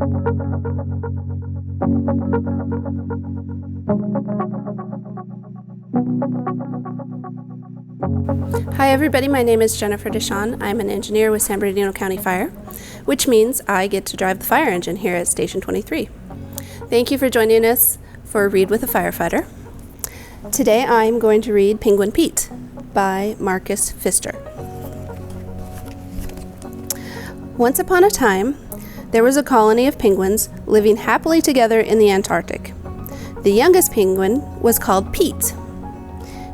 Hi everybody, my name is Jennifer DeShon. I'm an engineer with San Bernardino County Fire, which means I get to drive the fire engine here at Station 23. Thank you for joining us for Read with a Firefighter. Today I'm going to read Penguin Pete by Marcus Pfister. Once upon a time, there was a colony of penguins living happily together in the Antarctic. The youngest penguin was called Pete.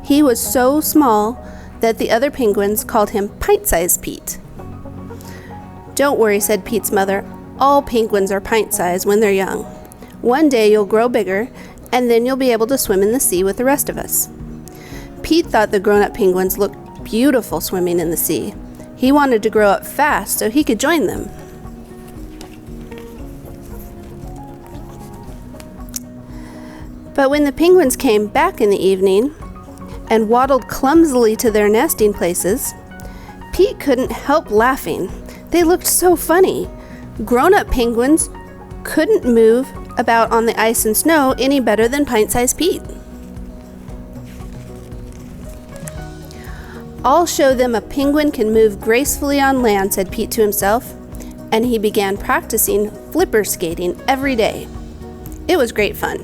He was so small that the other penguins called him Pint-Sized Pete. "Don't worry," said Pete's mother. "All penguins are pint-sized when they're young. One day you'll grow bigger, and then you'll be able to swim in the sea with the rest of us." Pete thought the grown-up penguins looked beautiful swimming in the sea. He wanted to grow up fast so he could join them. But when the penguins came back in the evening and waddled clumsily to their nesting places, Pete couldn't help laughing. They looked so funny. Grown-up penguins couldn't move about on the ice and snow any better than Pint-Sized Pete. "I'll show them a penguin can move gracefully on land," said Pete to himself, and he began practicing flipper skating every day. It was great fun.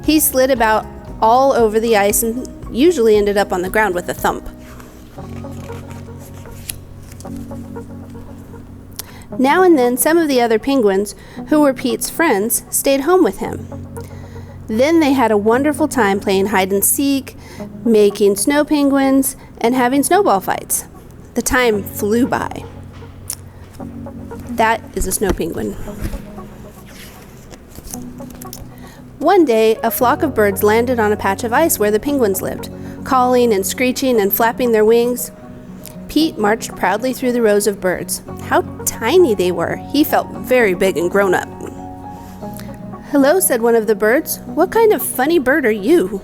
He slid about all over the ice and usually ended up on the ground with a thump. Now and then, some of the other penguins, who were Pete's friends, stayed home with him. Then they had a wonderful time playing hide and seek, making snow penguins, and having snowball fights. The time flew by. That is a snow penguin. One day, a flock of birds landed on a patch of ice where the penguins lived, calling and screeching and flapping their wings. Pete marched proudly through the rows of birds. How tiny they were! He felt very big and grown up. "Hello," said one of the birds. "What kind of funny bird are you?"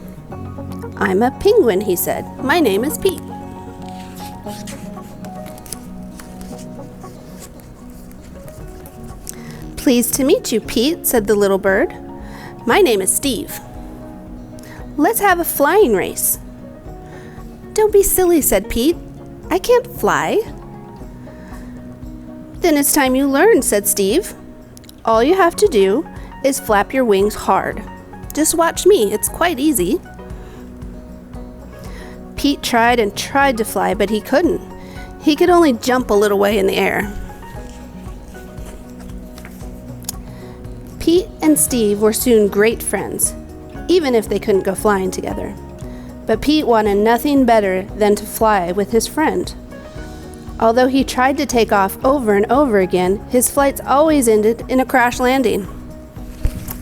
"I'm a penguin," he said. "My name is Pete." "Pleased to meet you, Pete," said the little bird. "My name is Steve. Let's have a flying race." "Don't be silly," said Pete. "I can't fly." "Then it's time you learned," said Steve. "All you have to do is flap your wings hard. Just watch me, it's quite easy." Pete tried and tried to fly, but he couldn't. He could only jump a little way in the air. Pete and Steve were soon great friends, even if they couldn't go flying together. But Pete wanted nothing better than to fly with his friend. Although he tried to take off over and over again, his flights always ended in a crash landing.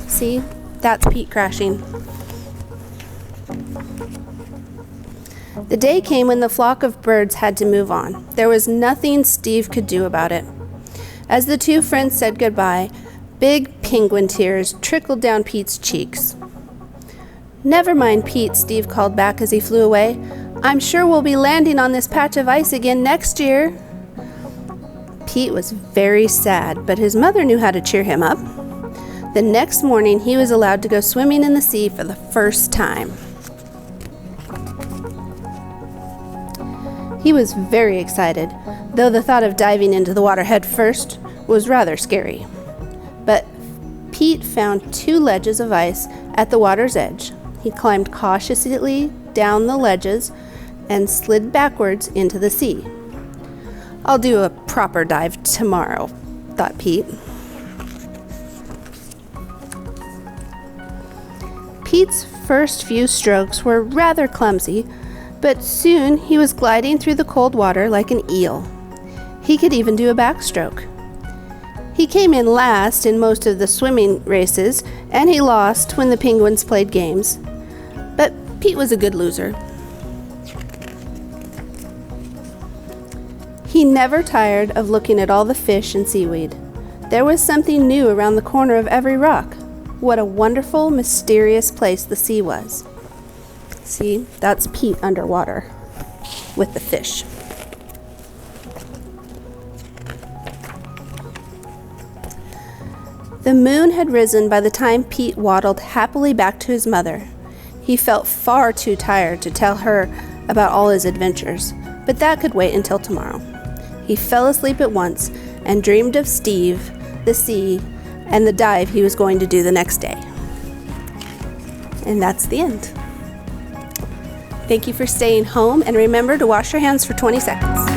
See, that's Pete crashing. The day came when the flock of birds had to move on. There was nothing Steve could do about it. As the two friends said goodbye, big penguin tears trickled down Pete's cheeks. "Never mind, Pete," Steve called back as he flew away. "I'm sure we'll be landing on this patch of ice again next year." Pete was very sad, but his mother knew how to cheer him up. The next morning, he was allowed to go swimming in the sea for the first time. He was very excited, though the thought of diving into the water head first was rather scary. But Pete found two ledges of ice at the water's edge. He climbed cautiously down the ledges and slid backwards into the sea. "I'll do a proper dive tomorrow," thought Pete. Pete's first few strokes were rather clumsy, but soon he was gliding through the cold water like an eel. He could even do a backstroke. He came in last in most of the swimming races, and he lost when the penguins played games. But Pete was a good loser. He never tired of looking at all the fish and seaweed. There was something new around the corner of every rock. What a wonderful, mysterious place the sea was. See, that's Pete underwater with the fish. The moon had risen by the time Pete waddled happily back to his mother. He felt far too tired to tell her about all his adventures, but that could wait until tomorrow. He fell asleep at once and dreamed of Steve, the sea, and the dive he was going to do the next day. And that's the end. Thank you for staying home, and remember to wash your hands for 20 seconds.